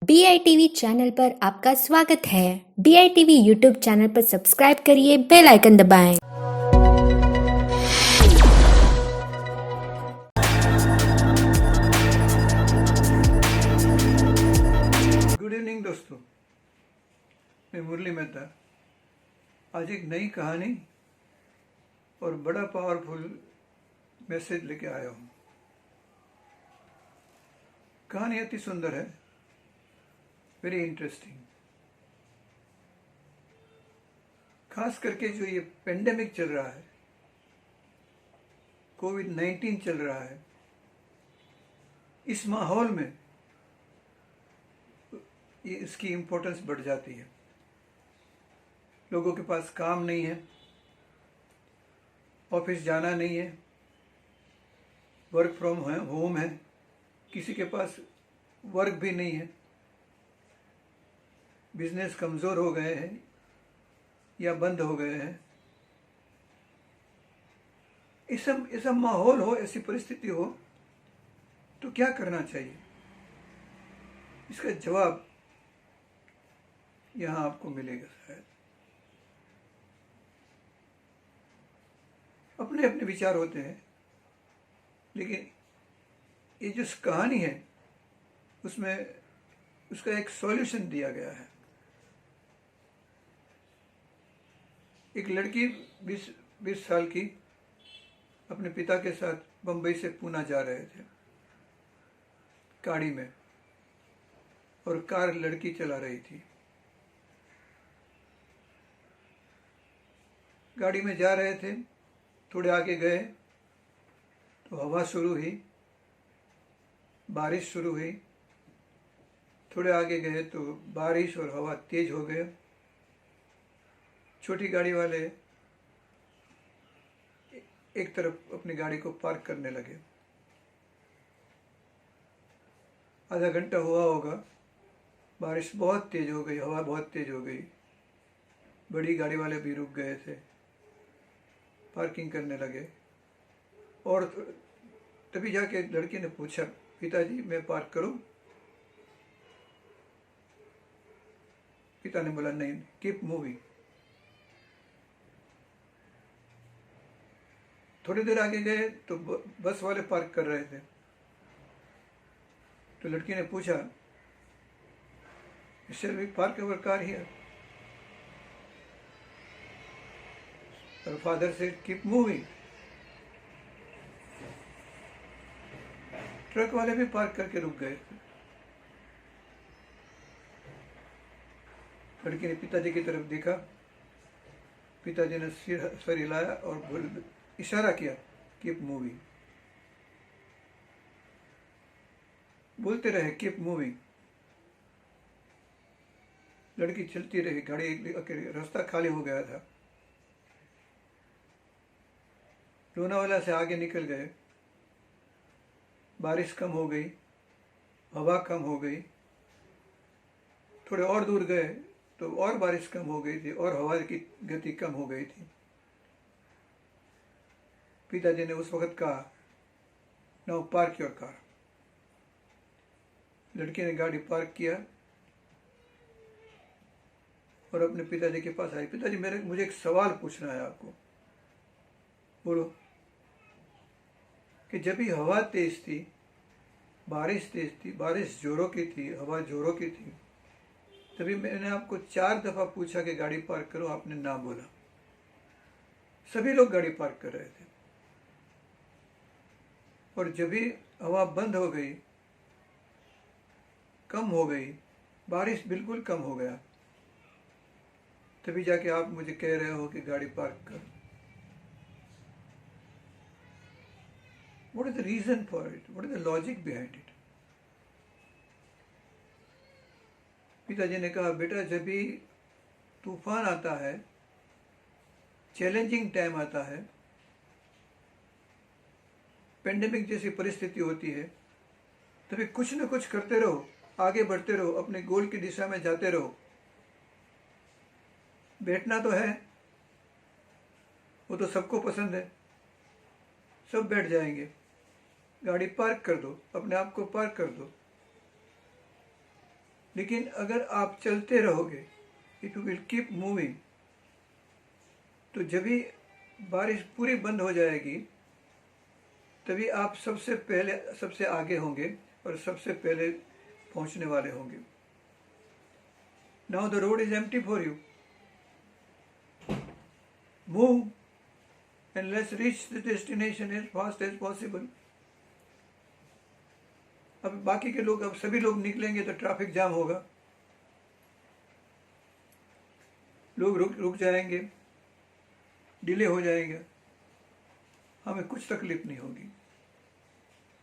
BITV channel पर आपका स्वागत है। BITV यूट्यूब चैनल पर सब्सक्राइब करिए, बेल आइकन दबाएं। गुड इवनिंग दोस्तों, मैं मुरली मेहता आज एक नई कहानी और बड़ा पावरफुल मैसेज लेके आया हूँ। कहानी अति सुंदर है, वेरी इंटरेस्टिंग। खास करके जो ये पेंडेमिक चल रहा है, कोविड-19 चल रहा है, इस माहौल में ये इसकी इम्पोर्टेंस बढ़ जाती है। लोगों के पास काम नहीं है, ऑफिस जाना नहीं है, वर्क फ्रॉम होम है, किसी के पास वर्क भी नहीं है, बिजनेस कमज़ोर हो गए हैं या बंद हो गए हैं। ऐसा माहौल हो, ऐसी परिस्थिति हो तो क्या करना चाहिए? इसका जवाब यहाँ आपको मिलेगा शायद। अपने अपने विचार होते हैं, लेकिन ये जो कहानी है उसमें उसका एक सॉल्यूशन दिया गया है। एक लड़की 20 साल की अपने पिता के साथ बम्बई से पूना जा रहे थे गाड़ी में, और कार लड़की चला रही थी। गाड़ी में जा रहे थे, थोड़े आगे गए तो हवा शुरू हुई, बारिश शुरू हुई। थोड़े आगे गए तो बारिश और हवा तेज हो गए। छोटी गाड़ी वाले एक तरफ अपनी गाड़ी को पार्क करने लगे। आधा घंटा हुआ होगा, बारिश बहुत तेज हो गई, हवा बहुत तेज हो गई। बड़ी गाड़ी वाले भी रुक गए थे, पार्किंग करने लगे। और तभी जाके लड़की ने पूछा, पिताजी मैं पार्क करूं? पिता ने बोला नहीं, कीप मूविंग। थोड़ी देर आगे गए तो बस वाले पार्क कर रहे थे। तो लड़की ने पूछा, shall we park our car here? और father said keep moving. Truck वाले भी पार्क करके रुक गए। लड़की ने पिताजी की तरफ देखा, पिताजी ने सिर हिलाया और इशारा किया, कीप मूविंग। बोलते रहे कीप मूविंग। लड़की चलती रही, गाड़ी रास्ता खाली हो गया था। लोनावाला से आगे निकल गए, बारिश कम हो गई, हवा कम हो गई। थोड़े और दूर गए तो और बारिश कम हो गई थी और हवा की गति कम हो गई थी। पिताजी ने उस वक्त कहा, नाउ पार्क योर कार। लड़की ने गाड़ी पार्क किया और अपने पिताजी के पास आई। पिताजी मुझे एक सवाल पूछना है आपको। बोलो। कि जब भी हवा तेज थी, बारिश तेज थी, बारिश जोरों की थी, हवा जोरों की थी, तभी मैंने आपको 4 दफा पूछा कि गाड़ी पार्क करो, आपने ना बोला। सभी लोग गाड़ी पार्क कर रहे थे। और जब भी हवा बंद हो गई, कम हो गई, बारिश बिल्कुल कम हो गया, तभी जाके आप मुझे कह रहे हो कि गाड़ी पार्क कर। What is the reason for it? What is the logic behind it? पिताजी ने कहा, बेटा जब भी तूफान आता है, चैलेंजिंग टाइम आता है, पेंडेमिक जैसी परिस्थिति होती है, तभी कुछ न कुछ करते रहो, आगे बढ़ते रहो, अपने गोल की दिशा में जाते रहो। बैठना तो है, वो तो सबको पसंद है, सब बैठ जाएंगे। गाड़ी पार्क कर दो, अपने आप को पार्क कर दो। लेकिन अगर आप चलते रहोगे, इट विल कीप मूविंग, तो जब भी बारिश पूरी बंद हो जाएगी तभी आप सबसे आगे होंगे और सबसे पहले पहुंचने वाले होंगे। Now the road is empty for you, move and let's reach the destination as fast as possible. अब बाकी के लोग, अब सभी लोग निकलेंगे तो ट्रैफिक जाम होगा, लोग रुक जाएंगे, डिले हो जाएगा, हमें कुछ तकलीफ नहीं होगी।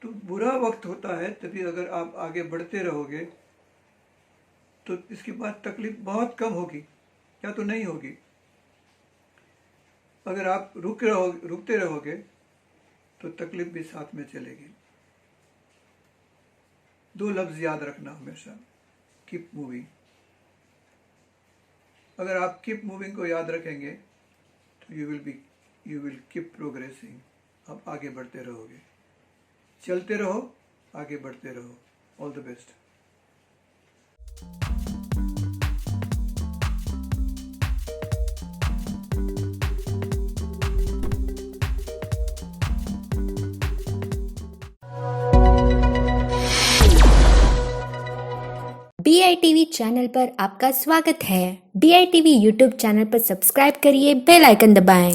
तो बुरा वक्त होता है तभी अगर आप आगे बढ़ते रहोगे तो इसके बाद तकलीफ बहुत कम होगी या तो नहीं होगी। अगर आप रुकते रहोगे तो तकलीफ भी साथ में चलेगी। दो लफ्ज याद रखना हमेशा, कीप मूविंग। अगर आप कीप मूविंग को याद रखेंगे तो यू विल कीप प्रोग्रेसिंग, आप आगे बढ़ते रहोगे। चलते रहो, आगे बढ़ते रहो। All the best. BITV channel पर आपका स्वागत है। BITV यूट्यूब चैनल पर सब्सक्राइब करिए, बेल आइकन दबाएं।